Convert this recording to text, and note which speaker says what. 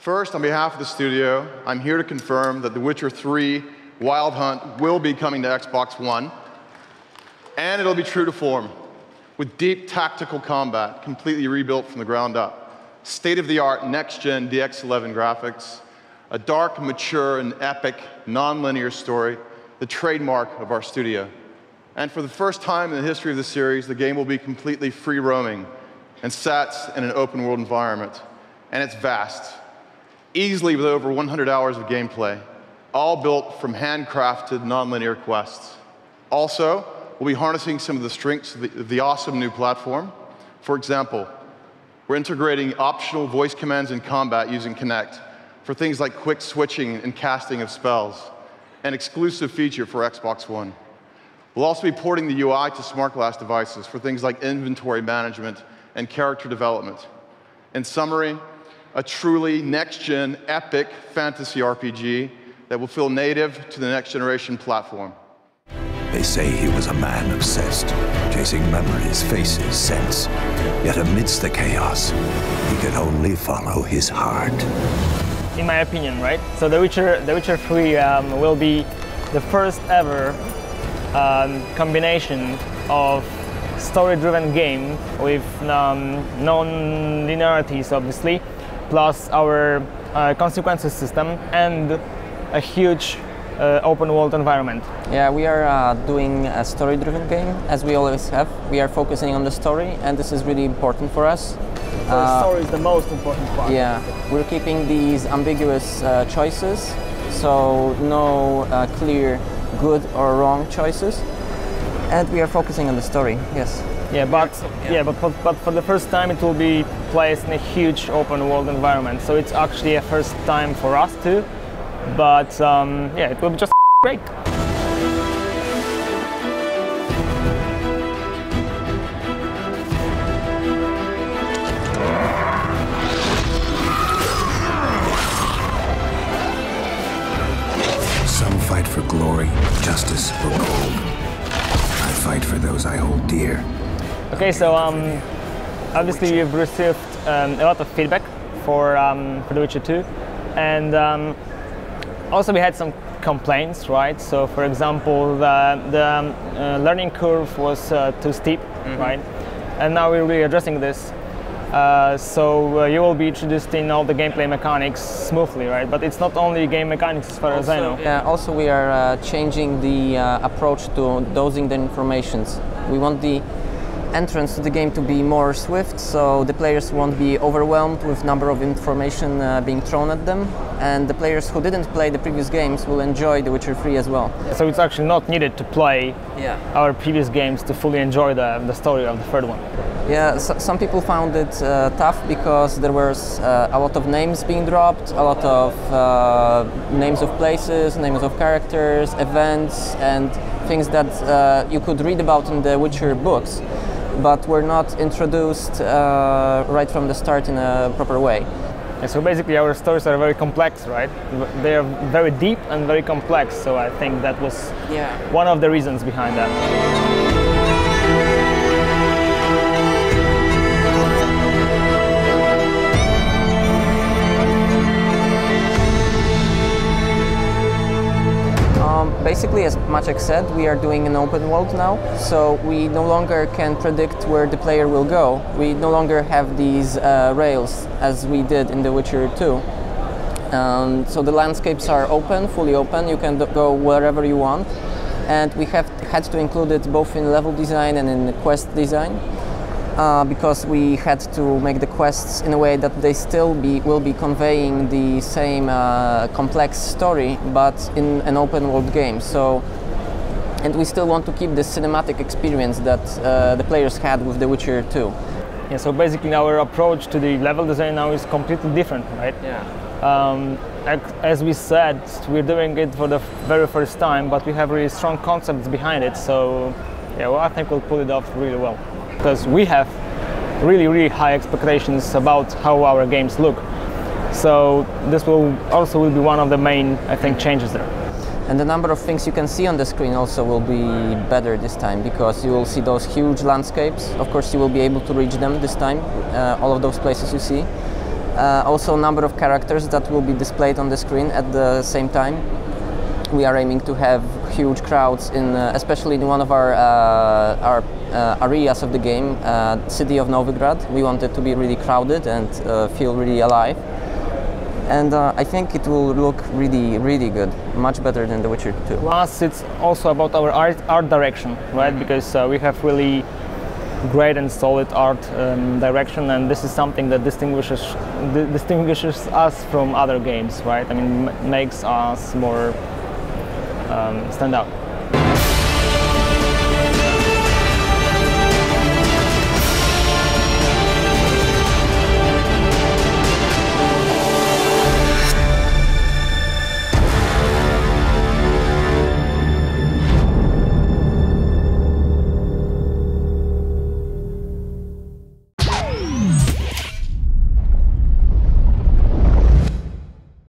Speaker 1: First, on behalf of the studio, I'm here to confirm that The Witcher 3 Wild Hunt will be coming to Xbox One, and it'll be true to form, with deep tactical combat, completely rebuilt from the ground up, state-of-the-art next-gen DX11 graphics, a dark, mature, and epic non-linear story, the trademark of our studio. And for the first time in the history of the series, the game will be completely free-roaming and set in an open-world environment. And it's vast, easily with over 100 hours of gameplay, all built from handcrafted non-linear quests. Also, we'll be harnessing some of the strengths of the awesome new platform. For example, we're integrating optional voice commands in combat using Kinect for things like quick switching and casting of spells, an exclusive feature for Xbox One. We'll also be porting the UI to smart glass devices for things like inventory management and character development. In summary, a truly next-gen, epic fantasy RPG that will feel native to the next-generation platform.
Speaker 2: They say he was a man obsessed, chasing memories, faces, scents. Yet amidst the chaos, he could only follow his heart.
Speaker 3: In my opinion, right? So The Witcher 3 will be the first ever combination of story-driven game with non-linearities, obviously, plus our consequences system and a huge open-world environment.
Speaker 4: Yeah, we are doing a story-driven game, as we always have. We are focusing on the story, and this is really important for us.
Speaker 3: The story is the most important part.
Speaker 4: Yeah, we're keeping these ambiguous choices, so no clear good or wrong choices, and we are focusing on the story. Yes.
Speaker 3: Yeah, but for the first time it will be placed in a huge open world environment. So it's actually a first time for us too. But yeah, it will be just great.
Speaker 2: Some fight for glory, justice, or gold. I fight for those I hold dear.
Speaker 3: Okay, so obviously we've received a lot of feedback for The Witcher 2, and also we had some complaints, right? So for example, the learning curve was too steep, right? And now we're really addressing this. So you will be introduced in all the gameplay mechanics smoothly, right? But it's not only game mechanics as far as I know.
Speaker 4: Yeah, also we are changing the approach to dosing the informations. We want the entrance to the game to be more swift, so the players won't be overwhelmed with number of information being thrown at them, and the players who didn't play the previous games will enjoy The Witcher 3 as well.
Speaker 3: So it's actually not needed to play our previous games to fully enjoy the story of the third one.
Speaker 4: Yeah, so some people found it tough because there was a lot of names being dropped, a lot of names of places, names of characters, events, and things that you could read about in the Witcher books, but were not introduced right from the start in a proper way.
Speaker 3: And so basically our stories are very complex, right? They are very deep and very complex, so I think that was one of the reasons behind that.
Speaker 4: Basically, as Maciek said, we are doing an open world now, so we no longer can predict where the player will go. We no longer have these rails as we did in The Witcher 2. So the landscapes are open, fully open, you can go wherever you want, and we have had to include it both in level design and in quest design. Because we had to make the quests in a way that they still will be conveying the same complex story, but in an open world game. So, and we still want to keep the cinematic experience that the players had with The Witcher 2.
Speaker 3: Yeah, so basically our approach to the level design now is completely different, right?
Speaker 4: Yeah.
Speaker 3: As we said, we're doing it for the very first time, but we have really strong concepts behind it. So, yeah, well, I think we'll pull it off really well. Because we have really, really high expectations about how our games look. So this will also be one of the main, I think, changes there.
Speaker 4: And the number of things you can see on the screen also will be better this time, because you will see those huge landscapes. Of course, you will be able to reach them this time, all of those places you see. Also, number of characters that will be displayed on the screen at the same time. We are aiming to have huge crowds in, especially in one of our areas of the game, city of Novigrad. We want it to be really crowded and feel really alive. And I think it will look really, really good, much better than The Witcher 2.
Speaker 3: Plus, it's also about our art direction, right? Because we have really great and solid art direction, and this is something that distinguishes us from other games, right? I mean, makes us more stand out.